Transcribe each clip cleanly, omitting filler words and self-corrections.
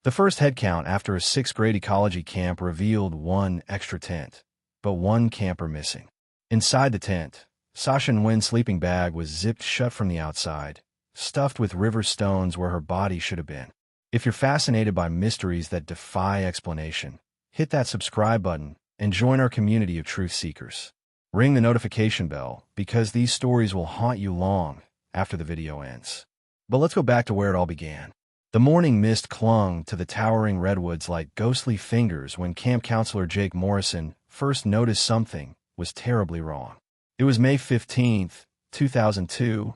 The first headcount after a sixth-grade ecology camp revealed one extra tent, but one camper missing. Inside the tent, Sasha Nguyen's sleeping bag was zipped shut from the outside, stuffed with river stones where her body should have been. If you're fascinated by mysteries that defy explanation, hit that subscribe button and join our community of truth seekers. Ring the notification bell because these stories will haunt you long after the video ends. But let's go back to where it all began. The morning mist clung to the towering redwoods like ghostly fingers when camp counselor Jake Morrison first noticed something was terribly wrong. It was May 15th, 2002,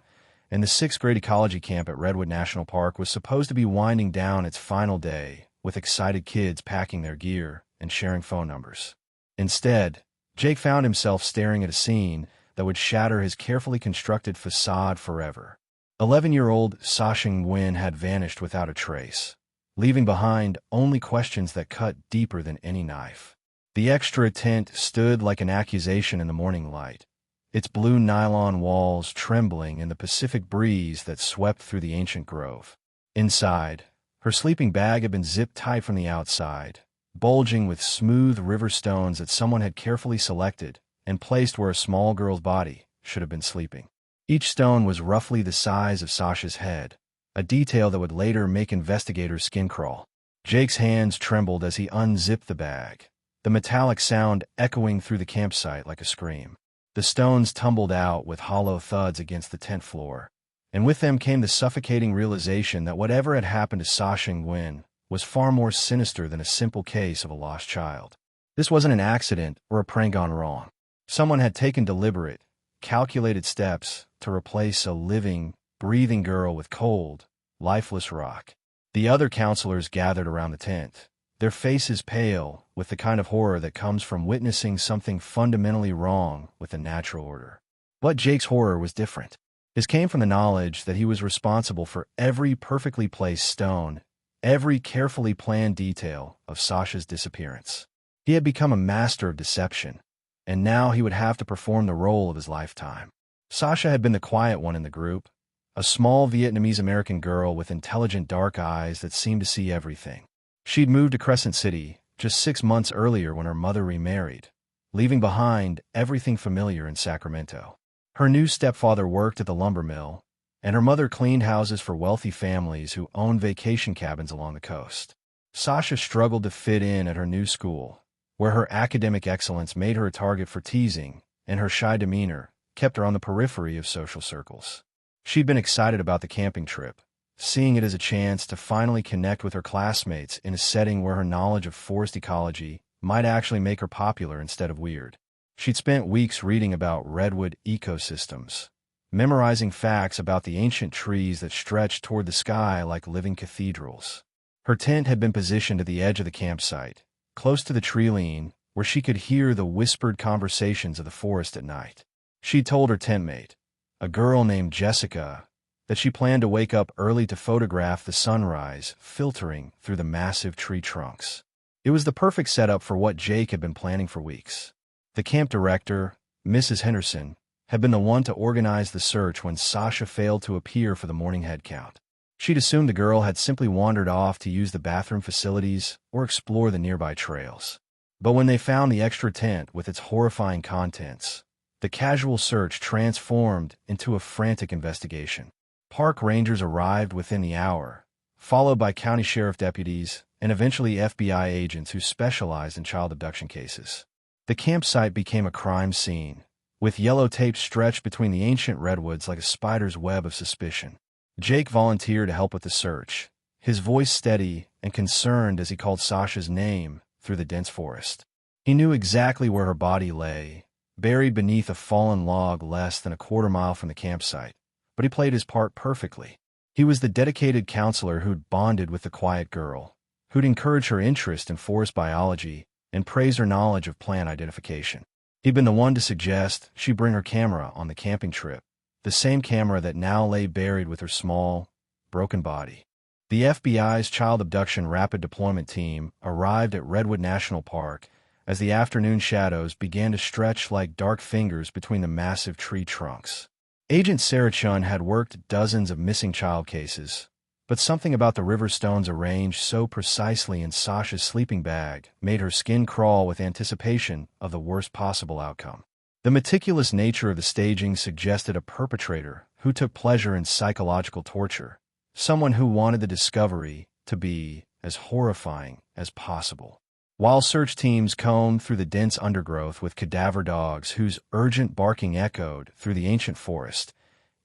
and the sixth-grade ecology camp at Redwood National Park was supposed to be winding down its final day with excited kids packing their gear and sharing phone numbers. Instead, Jake found himself staring at a scene that would shatter his carefully constructed facade forever. 11-year-old Sasha Nguyen had vanished without a trace, leaving behind only questions that cut deeper than any knife. The extra tent stood like an accusation in the morning light, its blue nylon walls trembling in the Pacific breeze that swept through the ancient grove. Inside, her sleeping bag had been zipped tight from the outside, bulging with smooth river stones that someone had carefully selected and placed where a small girl's body should have been sleeping. Each stone was roughly the size of Sasha's head, a detail that would later make investigators' skin crawl. Jake's hands trembled as he unzipped the bag, the metallic sound echoing through the campsite like a scream. The stones tumbled out with hollow thuds against the tent floor, and with them came the suffocating realization that whatever had happened to Sasha Nguyen was far more sinister than a simple case of a lost child. This wasn't an accident or a prank gone wrong. Someone had taken deliberate, calculated steps to replace a living, breathing girl with cold, lifeless rock. The other counselors gathered around the tent, their faces pale with the kind of horror that comes from witnessing something fundamentally wrong with the natural order. But Jake's horror was different. His came from the knowledge that he was responsible for every perfectly placed stone, every carefully planned detail of Sasha's disappearance. He had become a master of deception, and now he would have to perform the role of his lifetime. Sasha had been the quiet one in the group, a small Vietnamese-American girl with intelligent dark eyes that seemed to see everything. She'd moved to Crescent City just 6 months earlier when her mother remarried, leaving behind everything familiar in Sacramento. Her new stepfather worked at the lumber mill, and her mother cleaned houses for wealthy families who owned vacation cabins along the coast. Sasha struggled to fit in at her new school, where her academic excellence made her a target for teasing, and her shy demeanor kept her on the periphery of social circles. She'd been excited about the camping trip, seeing it as a chance to finally connect with her classmates in a setting where her knowledge of forest ecology might actually make her popular instead of weird. She'd spent weeks reading about redwood ecosystems, memorizing facts about the ancient trees that stretched toward the sky like living cathedrals. Her tent had been positioned at the edge of the campsite, close to the tree line, where she could hear the whispered conversations of the forest at night. She'd told her tent mate, a girl named Jessica, that she planned to wake up early to photograph the sunrise filtering through the massive tree trunks. It was the perfect setup for what Jake had been planning for weeks. The camp director, Mrs. Henderson, had been the one to organize the search when Sasha failed to appear for the morning head count. She'd assumed the girl had simply wandered off to use the bathroom facilities or explore the nearby trails. But when they found the extra tent with its horrifying contents, the casual search transformed into a frantic investigation. Park rangers arrived within the hour, followed by county sheriff deputies and eventually FBI agents who specialized in child abduction cases. The campsite became a crime scene, with yellow tape stretched between the ancient redwoods like a spider's web of suspicion. Jake volunteered to help with the search, his voice steady and concerned as he called Sasha's name through the dense forest. He knew exactly where her body lay, buried beneath a fallen log less than a quarter-mile from the campsite, but he played his part perfectly. He was the dedicated counselor who'd bonded with the quiet girl, who'd encouraged her interest in forest biology and praised her knowledge of plant identification. He'd been the one to suggest she bring her camera on the camping trip, the same camera that now lay buried with her small, broken body. The FBI's Child Abduction Rapid Deployment Team arrived at Redwood National Park as the afternoon shadows began to stretch like dark fingers between the massive tree trunks. Agent Sarah Chun had worked dozens of missing child cases, But something about the river stones arranged so precisely in Sasha's sleeping bag made her skin crawl with anticipation of the worst possible outcome. The meticulous nature of the staging suggested a perpetrator who took pleasure in psychological torture, someone who wanted the discovery to be as horrifying as possible. While search teams combed through the dense undergrowth with cadaver dogs whose urgent barking echoed through the ancient forest,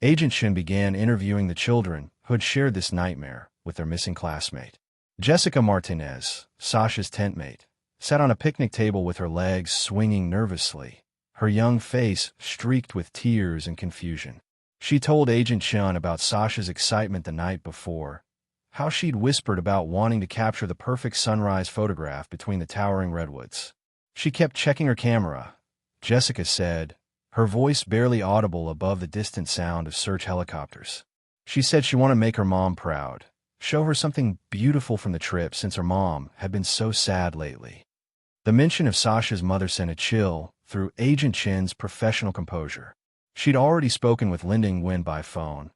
Agent Shin began interviewing the children who had shared this nightmare with their missing classmate. Jessica Martinez, Sasha's tentmate, sat on a picnic table with her legs swinging nervously, her young face streaked with tears and confusion. She told Agent Chun about Sasha's excitement the night before, how she'd whispered about wanting to capture the perfect sunrise photograph between the towering redwoods. She kept checking her camera, Jessica said, her voice barely audible above the distant sound of search helicopters. She said she wanted to make her mom proud, show her something beautiful from the trip since her mom had been so sad lately. The mention of Sasha's mother sent a chill through Agent Chin's professional composure. She'd already spoken with Linda Nguyen by phone,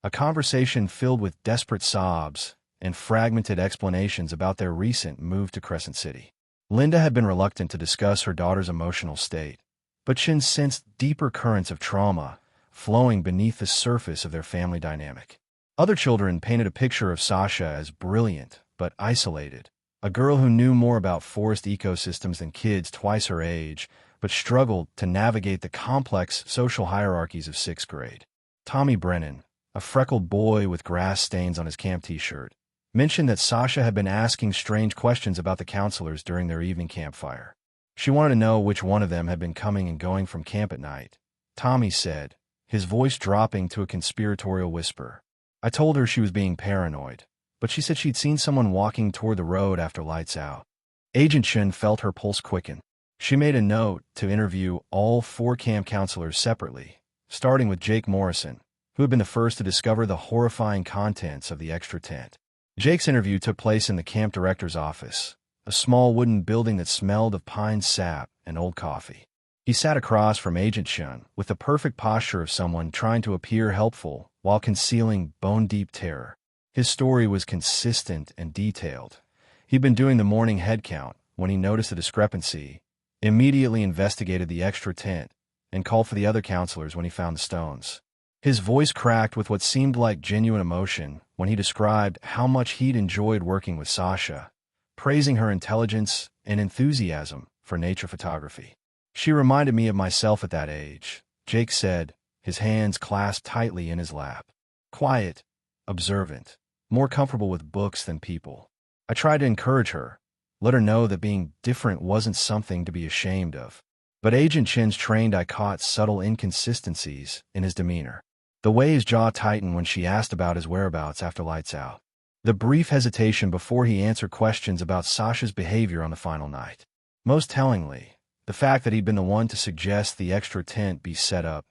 a conversation filled with desperate sobs and fragmented explanations about their recent move to Crescent City. Linda had been reluctant to discuss her daughter's emotional state, but Chin sensed deeper currents of trauma flowing beneath the surface of their family dynamic. Other children painted a picture of Sasha as brilliant but isolated, a girl who knew more about forest ecosystems than kids twice her age, but struggled to navigate the complex social hierarchies of sixth grade. Tommy Brennan, a freckled boy with grass stains on his camp t-shirt, mentioned that Sasha had been asking strange questions about the counselors during their evening campfire. She wanted to know which one of them had been coming and going from camp at night. Tommy said, his voice dropping to a conspiratorial whisper. I told her she was being paranoid, but she said she'd seen someone walking toward the road after lights out. Agent Shin felt her pulse quicken. She made a note to interview all 4 camp counselors separately, starting with Jake Morrison, who had been the first to discover the horrifying contents of the extra tent. Jake's interview took place in the camp director's office, a small wooden building that smelled of pine sap and old coffee. He sat across from Agent Shun with the perfect posture of someone trying to appear helpful while concealing bone-deep terror. His story was consistent and detailed. He'd been doing the morning head count when he noticed a discrepancy, immediately investigated the extra tent, and called for the other counselors when he found the stones. His voice cracked with what seemed like genuine emotion when he described how much he'd enjoyed working with Sasha, praising her intelligence and enthusiasm for nature photography. She reminded me of myself at that age, Jake said, his hands clasped tightly in his lap. Quiet, observant, more comfortable with books than people. I tried to encourage her, let her know that being different wasn't something to be ashamed of. But Agent Chin's trained eye caught subtle inconsistencies in his demeanor. The way his jaw tightened when she asked about his whereabouts after lights out. The brief hesitation before he answered questions about Sasha's behavior on the final night. Most tellingly, the fact that he'd been the one to suggest the extra tent be set up,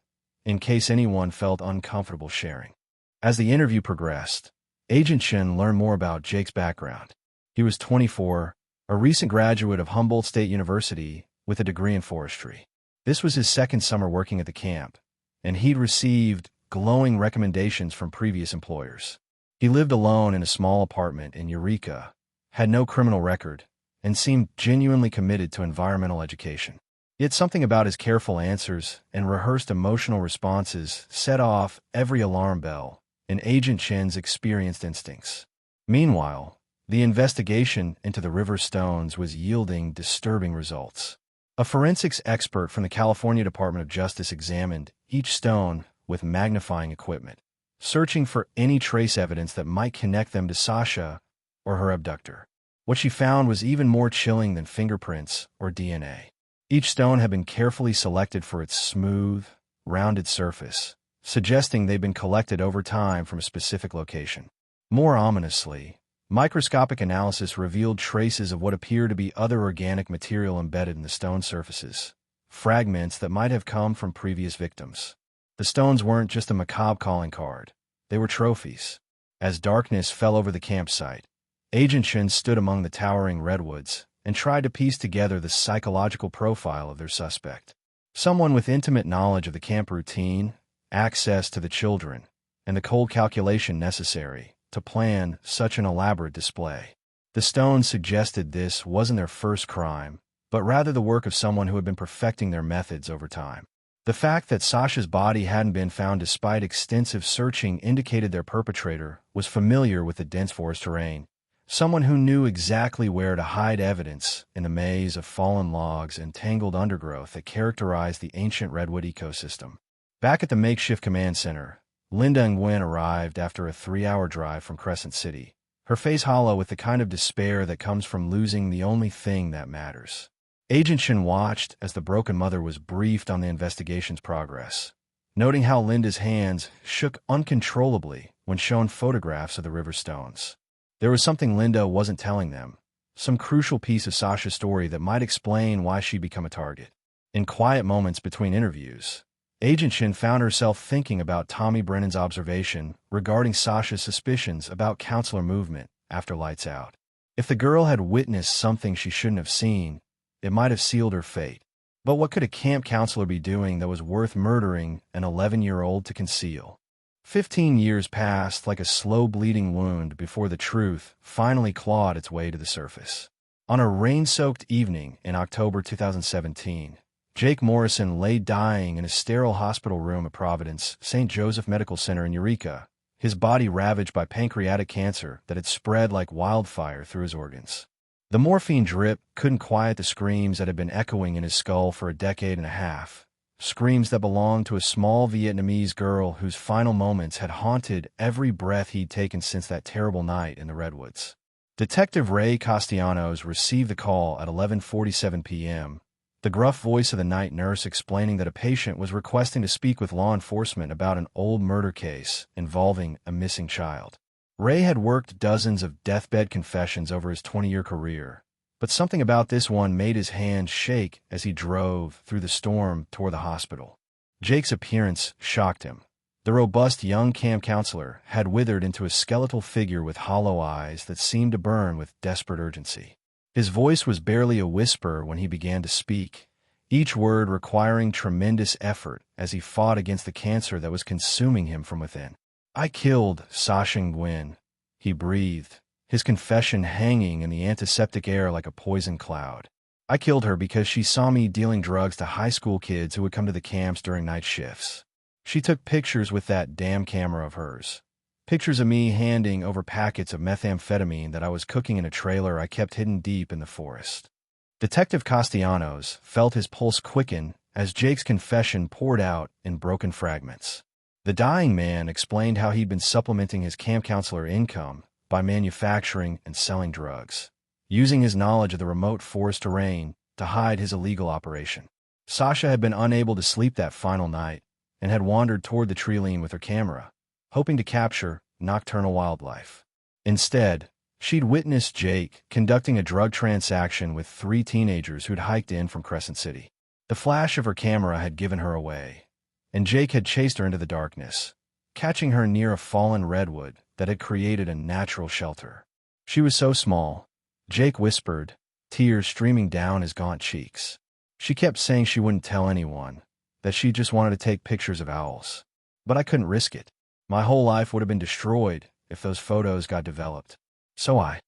in case anyone felt uncomfortable sharing. As the interview progressed, Agent Shin learned more about Jake's background. He was 24, a recent graduate of Humboldt State University with a degree in forestry. This was his second summer working at the camp, and he'd received glowing recommendations from previous employers. He lived alone in a small apartment in Eureka, had no criminal record, and seemed genuinely committed to environmental education. Yet something about his careful answers and rehearsed emotional responses set off every alarm bell in Agent Chin's experienced instincts. Meanwhile, the investigation into the river stones was yielding disturbing results. A forensics expert from the California Department of Justice examined each stone with magnifying equipment, searching for any trace evidence that might connect them to Sasha or her abductor. What she found was even more chilling than fingerprints or DNA. Each stone had been carefully selected for its smooth, rounded surface, suggesting they'd been collected over time from a specific location. More ominously, microscopic analysis revealed traces of what appeared to be other organic material embedded in the stone surfaces, fragments that might have come from previous victims. The stones weren't just a macabre calling card. They were trophies. As darkness fell over the campsite, Agent Shin stood among the towering redwoods and tried to piece together the psychological profile of their suspect. Someone with intimate knowledge of the camp routine, access to the children, and the cold calculation necessary to plan such an elaborate display. The stones suggested this wasn't their first crime, but rather the work of someone who had been perfecting their methods over time. The fact that Sasha's body hadn't been found despite extensive searching indicated their perpetrator was familiar with the dense forest terrain, someone who knew exactly where to hide evidence in the maze of fallen logs and tangled undergrowth that characterized the ancient redwood ecosystem. Back at the makeshift command center, Linda Nguyen arrived after a 3-hour drive from Crescent City, her face hollow with the kind of despair that comes from losing the only thing that matters. Agent Shin watched as the broken mother was briefed on the investigation's progress, noting how Linda's hands shook uncontrollably when shown photographs of the river stones. There was something Linda wasn't telling them, some crucial piece of Sasha's story that might explain why she'd become a target. In quiet moments between interviews, Agent Shin found herself thinking about Tommy Brennan's observation regarding Sasha's suspicions about counselor movement after lights out. If the girl had witnessed something she shouldn't have seen, it might have sealed her fate. But what could a camp counselor be doing that was worth murdering an 11-year-old to conceal? 15 years passed like a slow bleeding wound before the truth finally clawed its way to the surface. On a rain-soaked evening in October 2017, Jake Morrison lay dying in a sterile hospital room at Providence St. Joseph Medical Center in Eureka, his body ravaged by pancreatic cancer that had spread like wildfire through his organs. The morphine drip couldn't quiet the screams that had been echoing in his skull for a decade and a half, screams that belonged to a small Vietnamese girl whose final moments had haunted every breath he'd taken since that terrible night in the Redwoods. Detective Ray Castellanos received the call at 11:47 p.m., the gruff voice of the night nurse explaining that a patient was requesting to speak with law enforcement about an old murder case involving a missing child. Ray had worked dozens of deathbed confessions over his 20-year career, but something about this one made his hands shake as he drove through the storm toward the hospital. Jake's appearance shocked him. The robust young camp counselor had withered into a skeletal figure with hollow eyes that seemed to burn with desperate urgency. His voice was barely a whisper when he began to speak, each word requiring tremendous effort as he fought against the cancer that was consuming him from within. "I killed Sasha Nguyen," he breathed, his confession hanging in the antiseptic air like a poison cloud. "I killed her because she saw me dealing drugs to high school kids who would come to the camps during night shifts. She took pictures with that damn camera of hers. Pictures of me handing over packets of methamphetamine that I was cooking in a trailer I kept hidden deep in the forest." Detective Castellanos felt his pulse quicken as Jake's confession poured out in broken fragments. The dying man explained how he'd been supplementing his camp counselor income by manufacturing and selling drugs, using his knowledge of the remote forest terrain to hide his illegal operation. Sasha had been unable to sleep that final night and had wandered toward the treeline with her camera, hoping to capture nocturnal wildlife. Instead, she'd witnessed Jake conducting a drug transaction with 3 teenagers who'd hiked in from Crescent City. The flash of her camera had given her away, and Jake had chased her into the darkness, catching her near a fallen redwood that had created a natural shelter. She was so small, Jake whispered, tears streaming down his gaunt cheeks. She kept saying she wouldn't tell anyone, that she just wanted to take pictures of owls. But I couldn't risk it. My whole life would have been destroyed if those photos got developed. So I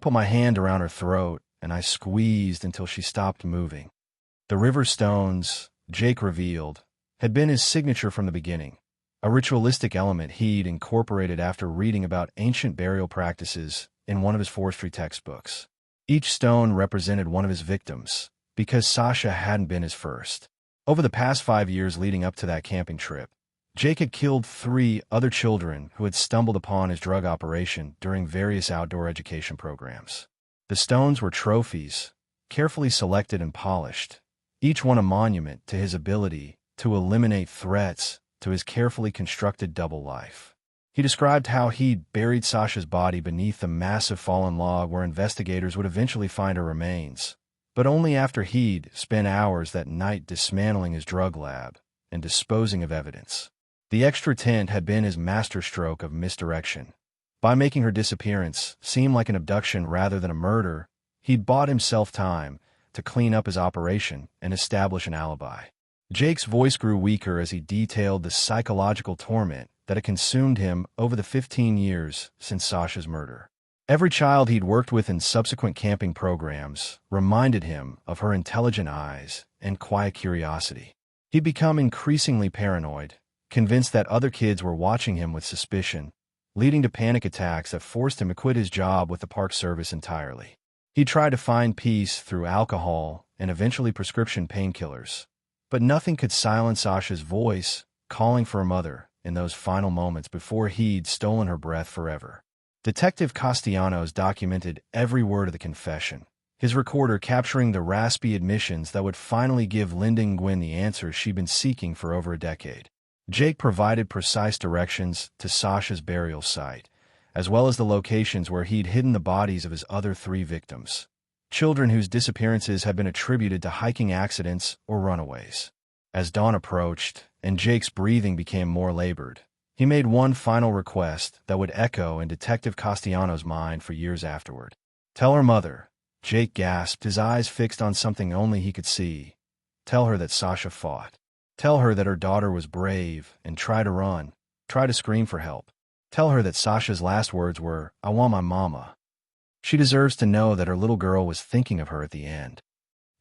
put my hand around her throat and I squeezed until she stopped moving. The river stones, Jake revealed, had been his signature from the beginning, a ritualistic element he'd incorporated after reading about ancient burial practices in one of his forestry textbooks. Each stone represented one of his victims, because Sasha hadn't been his first. Over the past 5 years leading up to that camping trip, Jake had killed 3 other children who had stumbled upon his drug operation during various outdoor education programs. The stones were trophies, carefully selected and polished, each one a monument to his ability to eliminate threats to his carefully constructed double life. He described how he'd buried Sasha's body beneath the massive fallen log where investigators would eventually find her remains, but only after he'd spent hours that night dismantling his drug lab and disposing of evidence. The extra tent had been his masterstroke of misdirection. By making her disappearance seem like an abduction rather than a murder, he'd bought himself time to clean up his operation and establish an alibi. Jake's voice grew weaker as he detailed the psychological torment that had consumed him over the 15 years since Sasha's murder. Every child he'd worked with in subsequent camping programs reminded him of her intelligent eyes and quiet curiosity. He'd become increasingly paranoid, convinced that other kids were watching him with suspicion, leading to panic attacks that forced him to quit his job with the Park Service entirely. He tried to find peace through alcohol and eventually prescription painkillers, but nothing could silence Sasha's voice calling for her mother in those final moments before he'd stolen her breath forever. Detective Castellanos documented every word of the confession, his recorder capturing the raspy admissions that would finally give Linda Nguyen the answers she'd been seeking for over a decade. Jake provided precise directions to Sasha's burial site, as well as the locations where he'd hidden the bodies of his other 3 victims, children whose disappearances had been attributed to hiking accidents or runaways. As dawn approached and Jake's breathing became more labored, he made one final request that would echo in Detective Castellanos' mind for years afterward. "Tell her mother," Jake gasped, his eyes fixed on something only he could see. "Tell her that Sasha fought. Tell her that her daughter was brave and tried to run, tried to scream for help. Tell her that Sasha's last words were, 'I want my mama.' She deserves to know that her little girl was thinking of her at the end."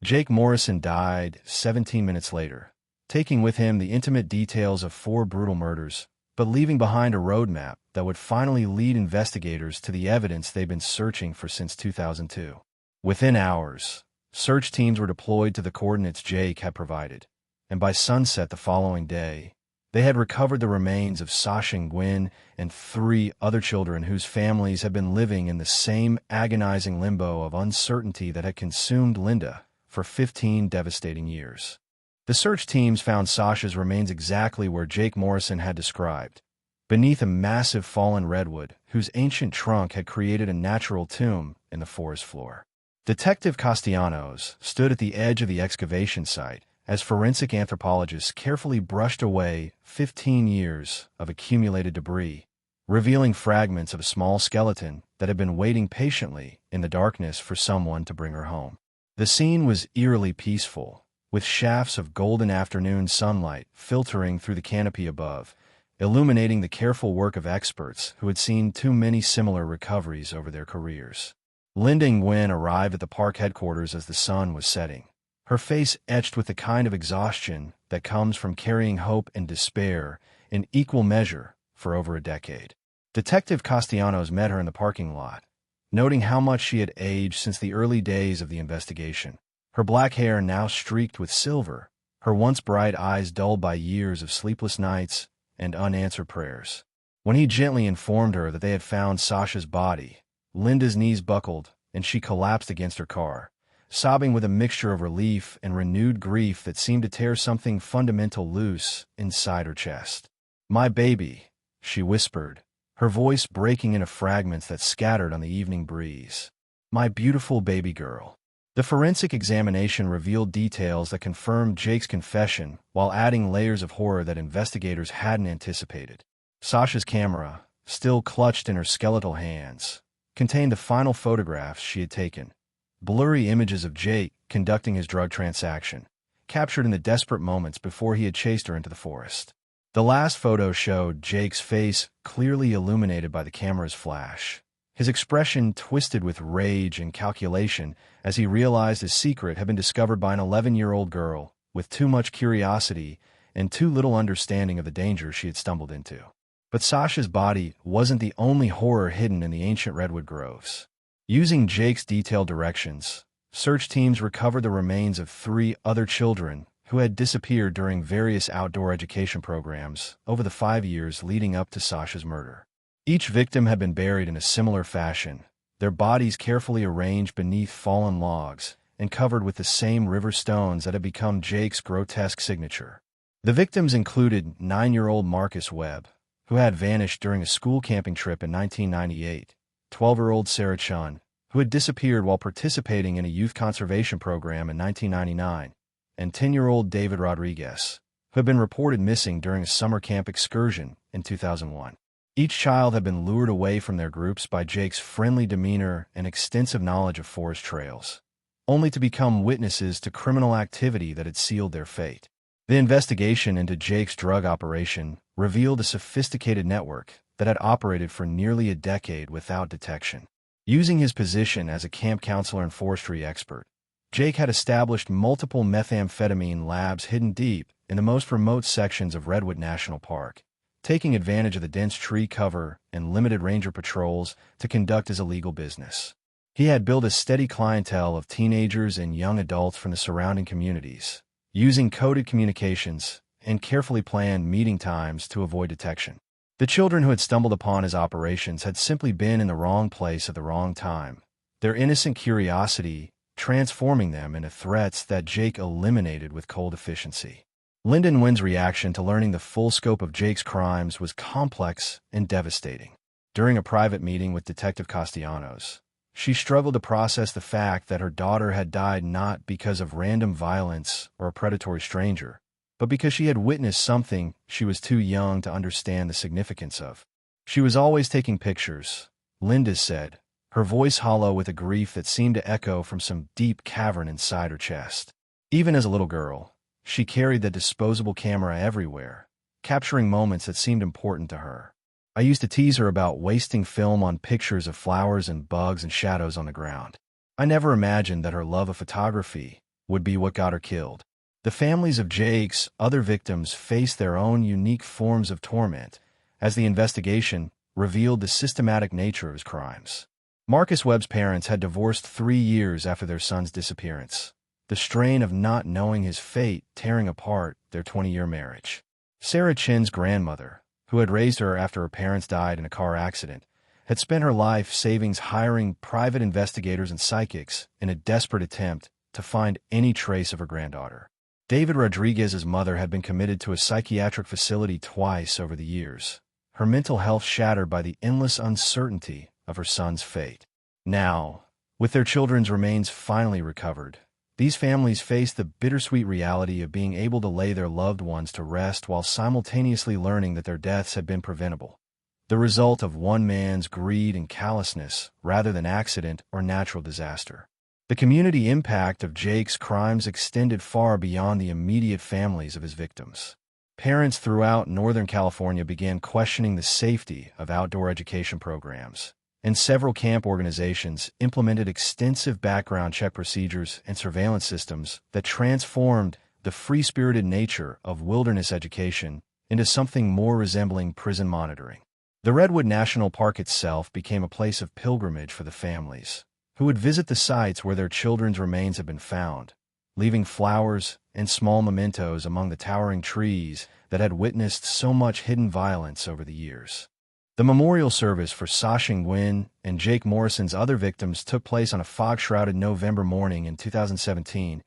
Jake Morrison died 17 minutes later, taking with him the intimate details of 4 brutal murders, but leaving behind a roadmap that would finally lead investigators to the evidence they've been searching for since 2002. Within hours, search teams were deployed to the coordinates Jake had provided, and by sunset the following day, they had recovered the remains of Sasha Nguyen and 3 other children whose families had been living in the same agonizing limbo of uncertainty that had consumed Linda for 15 devastating years. The search teams found Sasha's remains exactly where Jake Morrison had described, beneath a massive fallen redwood whose ancient trunk had created a natural tomb in the forest floor. Detective Castellanos stood at the edge of the excavation site as forensic anthropologists carefully brushed away 15 years of accumulated debris, revealing fragments of a small skeleton that had been waiting patiently in the darkness for someone to bring her home. The scene was eerily peaceful, with shafts of golden afternoon sunlight filtering through the canopy above, illuminating the careful work of experts who had seen too many similar recoveries over their careers. Linda Nguyen arrived at the park headquarters as the sun was setting, her face etched with the kind of exhaustion that comes from carrying hope and despair in equal measure for over a decade. Detective Castellanos met her in the parking lot, noting how much she had aged since the early days of the investigation. Her black hair now streaked with silver, her once bright eyes dulled by years of sleepless nights and unanswered prayers. When he gently informed her that they had found Sasha's body, Linda's knees buckled and she collapsed against her car, sobbing with a mixture of relief and renewed grief that seemed to tear something fundamental loose inside her chest. "My baby," she whispered, her voice breaking into fragments that scattered on the evening breeze. "My beautiful baby girl." The forensic examination revealed details that confirmed Jake's confession while adding layers of horror that investigators hadn't anticipated. Sasha's camera, still clutched in her skeletal hands, contained the final photographs she had taken. Blurry images of Jake conducting his drug transaction, captured in the desperate moments before he had chased her into the forest. The last photo showed Jake's face clearly illuminated by the camera's flash, his expression twisted with rage and calculation as he realized his secret had been discovered by an 11-year-old girl with too much curiosity and too little understanding of the danger she had stumbled into. But Sasha's body wasn't the only horror hidden in the ancient redwood groves. Using Jake's detailed directions, search teams recovered the remains of 3 other children who had disappeared during various outdoor education programs over the 5 years leading up to Sasha's murder. Each victim had been buried in a similar fashion, their bodies carefully arranged beneath fallen logs and covered with the same river stones that had become Jake's grotesque signature. The victims included 9-year-old Marcus Webb, who had vanished during a school camping trip in 1998, 12-year-old Sarah Chun, who had disappeared while participating in a youth conservation program in 1999, and 10-year-old David Rodriguez, who had been reported missing during a summer camp excursion in 2001. Each child had been lured away from their groups by Jake's friendly demeanor and extensive knowledge of forest trails, only to become witnesses to criminal activity that had sealed their fate. The investigation into Jake's drug operation revealed a sophisticated network that had operated for nearly a decade without detection. Using his position as a camp counselor and forestry expert, Jake had established multiple methamphetamine labs hidden deep in the most remote sections of Redwood National Park, taking advantage of the dense tree cover and limited ranger patrols to conduct his illegal business. He had built a steady clientele of teenagers and young adults from the surrounding communities, using coded communications and carefully planned meeting times to avoid detection. The children who had stumbled upon his operations had simply been in the wrong place at the wrong time, their innocent curiosity transforming them into threats that Jake eliminated with cold efficiency. Linda Nguyen's reaction to learning the full scope of Jake's crimes was complex and devastating. During a private meeting with Detective Castellanos, she struggled to process the fact that her daughter had died not because of random violence or a predatory stranger, but because she had witnessed something she was too young to understand the significance of. She was always taking pictures, Linda said, her voice hollow with a grief that seemed to echo from some deep cavern inside her chest. Even as a little girl, she carried the disposable camera everywhere, capturing moments that seemed important to her. I used to tease her about wasting film on pictures of flowers and bugs and shadows on the ground. I never imagined that her love of photography would be what got her killed. The families of Jake's other victims faced their own unique forms of torment as the investigation revealed the systematic nature of his crimes. Marcus Webb's parents had divorced 3 years after their son's disappearance, the strain of not knowing his fate tearing apart their 20-year marriage. Sarah Chin's grandmother, who had raised her after her parents died in a car accident, had spent her life savings hiring private investigators and psychics in a desperate attempt to find any trace of her granddaughter. David Rodriguez's mother had been committed to a psychiatric facility twice over the years, her mental health shattered by the endless uncertainty of her son's fate. Now, with their children's remains finally recovered, these families faced the bittersweet reality of being able to lay their loved ones to rest while simultaneously learning that their deaths had been preventable, the result of one man's greed and callousness rather than accident or natural disaster. The community impact of Jake's crimes extended far beyond the immediate families of his victims. Parents throughout Northern California began questioning the safety of outdoor education programs, and several camp organizations implemented extensive background check procedures and surveillance systems that transformed the free-spirited nature of wilderness education into something more resembling prison monitoring. The Redwood National Park itself became a place of pilgrimage for the families, who would visit the sites where their children's remains had been found, leaving flowers and small mementos among the towering trees that had witnessed so much hidden violence over the years. The memorial service for Sasha Nguyen and Jake Morrison's other victims took place on a fog-shrouded November morning in 2017,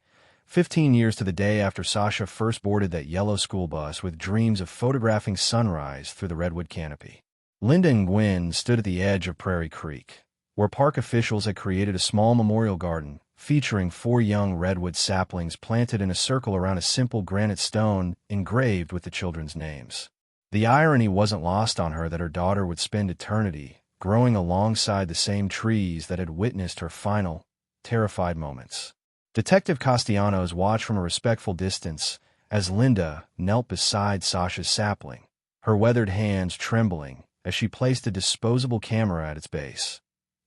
15 years to the day after Sasha first boarded that yellow school bus with dreams of photographing sunrise through the redwood canopy. Linda Nguyen stood at the edge of Prairie Creek, where park officials had created a small memorial garden featuring 4 young redwood saplings planted in a circle around a simple granite stone engraved with the children's names. The irony wasn't lost on her that her daughter would spend eternity growing alongside the same trees that had witnessed her final, terrified moments. Detective Castellanos watched from a respectful distance as Linda knelt beside Sasha's sapling, her weathered hands trembling as she placed a disposable camera at its base.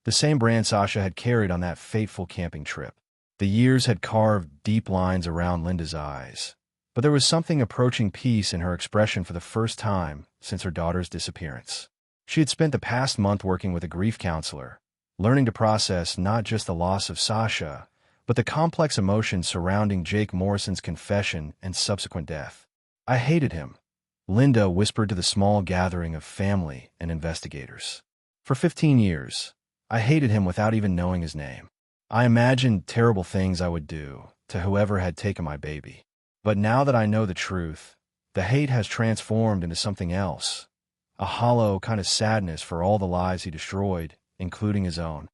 The same brand Sasha had carried on that fateful camping trip. The years had carved deep lines around Linda's eyes, but there was something approaching peace in her expression for the first time since her daughter's disappearance. She had spent the past month working with a grief counselor, learning to process not just the loss of Sasha, but the complex emotions surrounding Jake Morrison's confession and subsequent death. "I hated him," Linda whispered to the small gathering of family and investigators. "For 15 years, I hated him without even knowing his name. I imagined terrible things I would do to whoever had taken my baby. But now that I know the truth, the hate has transformed into something else, a hollow kind of sadness for all the lives he destroyed, including his own."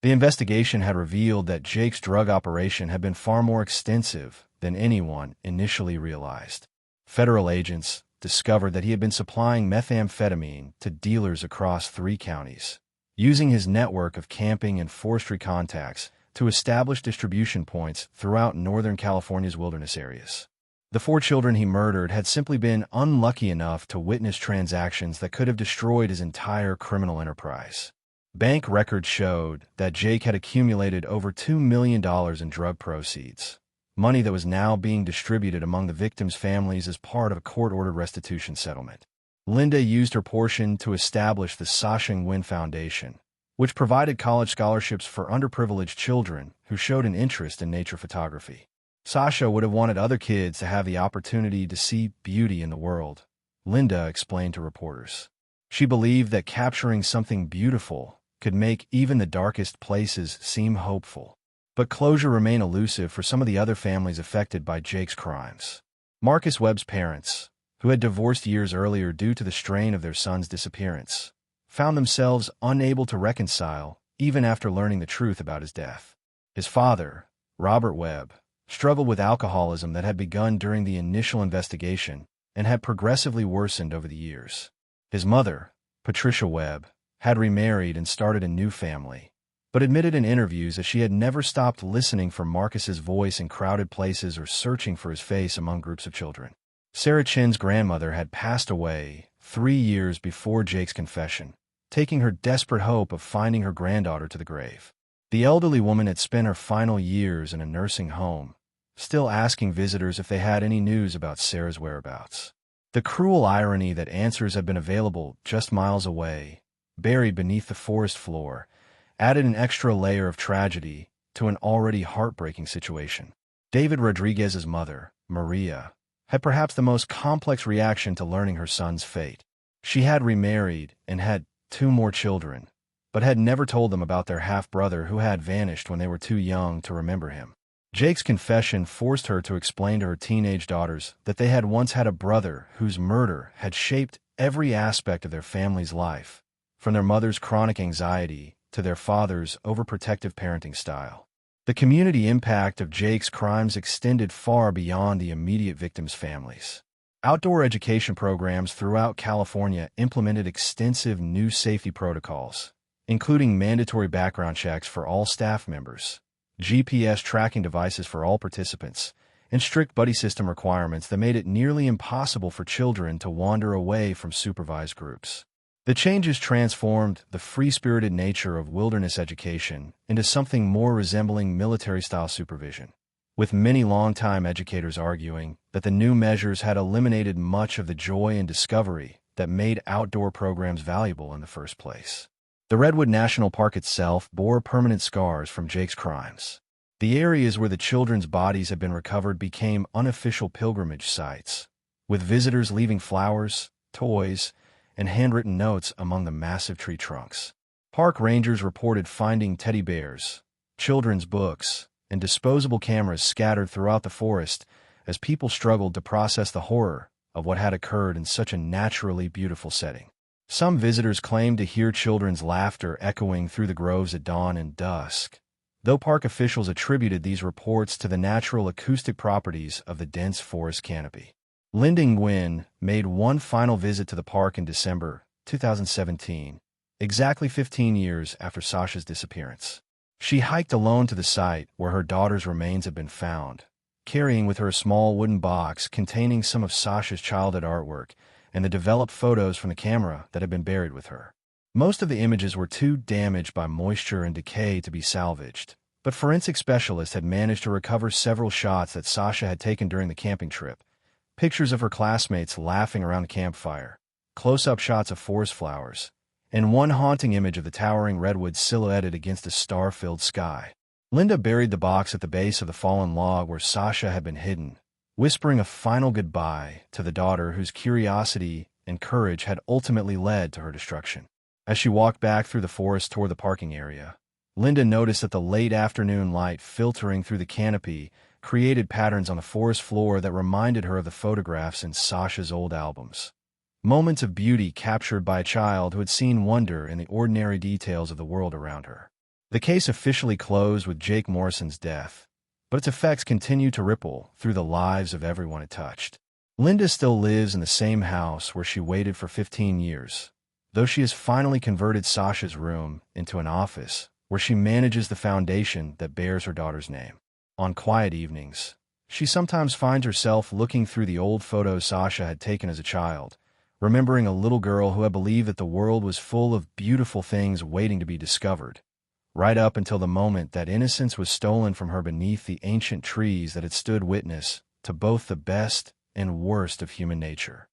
The investigation had revealed that Jake's drug operation had been far more extensive than anyone initially realized. Federal agents discovered that he had been supplying methamphetamine to dealers across 3 counties, using his network of camping and forestry contacts to establish distribution points throughout Northern California's wilderness areas. The 4 children he murdered had simply been unlucky enough to witness transactions that could have destroyed his entire criminal enterprise. Bank records showed that Jake had accumulated over $2 million in drug proceeds, money that was now being distributed among the victims' families as part of a court-ordered restitution settlement. Linda used her portion to establish the Sasha Nguyen Foundation, which provided college scholarships for underprivileged children who showed an interest in nature photography. Sasha would have wanted other kids to have the opportunity to see beauty in the world, Linda explained to reporters. She believed that capturing something beautiful could make even the darkest places seem hopeful. But closure remained elusive for some of the other families affected by Jake's crimes. Marcus Webb's parents, who had divorced years earlier due to the strain of their son's disappearance, found themselves unable to reconcile even after learning the truth about his death. His father, Robert Webb, struggled with alcoholism that had begun during the initial investigation and had progressively worsened over the years. His mother, Patricia Webb, had remarried and started a new family, but admitted in interviews that she had never stopped listening for Marcus's voice in crowded places or searching for his face among groups of children. Sarah Chin's grandmother had passed away 3 years before Jake's confession, taking her desperate hope of finding her granddaughter to the grave. The elderly woman had spent her final years in a nursing home, still asking visitors if they had any news about Sarah's whereabouts. The cruel irony that answers had been available just miles away, buried beneath the forest floor, added an extra layer of tragedy to an already heartbreaking situation. David Rodriguez's mother, Maria, had perhaps the most complex reaction to learning her son's fate. She had remarried and had 2 more children, but had never told them about their half-brother who had vanished when they were too young to remember him. Jake's confession forced her to explain to her teenage daughters that they had once had a brother whose murder had shaped every aspect of their family's life, from their mother's chronic anxiety to their father's overprotective parenting style. The community impact of Jake's crimes extended far beyond the immediate victims' families. Outdoor education programs throughout California implemented extensive new safety protocols, including mandatory background checks for all staff members, GPS tracking devices for all participants, and strict buddy system requirements that made it nearly impossible for children to wander away from supervised groups. The changes transformed the free-spirited nature of wilderness education into something more resembling military-style supervision, with many longtime educators arguing that the new measures had eliminated much of the joy and discovery that made outdoor programs valuable in the first place. The Redwood National Park itself bore permanent scars from Jake's crimes. The areas where the children's bodies had been recovered became unofficial pilgrimage sites, with visitors leaving flowers, toys, and handwritten notes among the massive tree trunks. Park rangers reported finding teddy bears, children's books, and disposable cameras scattered throughout the forest as people struggled to process the horror of what had occurred in such a naturally beautiful setting. Some visitors claimed to hear children's laughter echoing through the groves at dawn and dusk, though park officials attributed these reports to the natural acoustic properties of the dense forest canopy. Linda Nguyen made one final visit to the park in December 2017, exactly 15 years after Sasha's disappearance. She hiked alone to the site where her daughter's remains had been found, carrying with her a small wooden box containing some of Sasha's childhood artwork and the developed photos from the camera that had been buried with her. Most of the images were too damaged by moisture and decay to be salvaged, but forensic specialists had managed to recover several shots that Sasha had taken during the camping trip. Pictures of her classmates laughing around a campfire, close-up shots of forest flowers, and one haunting image of the towering redwoods silhouetted against a star-filled sky. Linda buried the box at the base of the fallen log where Sasha had been hidden, whispering a final goodbye to the daughter whose curiosity and courage had ultimately led to her destruction. As she walked back through the forest toward the parking area, Linda noticed that the late afternoon light filtering through the canopy created patterns on the forest floor that reminded her of the photographs in Sasha's old albums. Moments of beauty captured by a child who had seen wonder in the ordinary details of the world around her. The case officially closed with Jake Morrison's death, but its effects continue to ripple through the lives of everyone it touched. Linda still lives in the same house where she waited for 15 years, though she has finally converted Sasha's room into an office where she manages the foundation that bears her daughter's name. On quiet evenings, She sometimes finds herself looking through the old photos Sasha had taken as a child, remembering a little girl who had believed that the world was full of beautiful things waiting to be discovered, right up until the moment that innocence was stolen from her beneath the ancient trees that had stood witness to both the best and worst of human nature.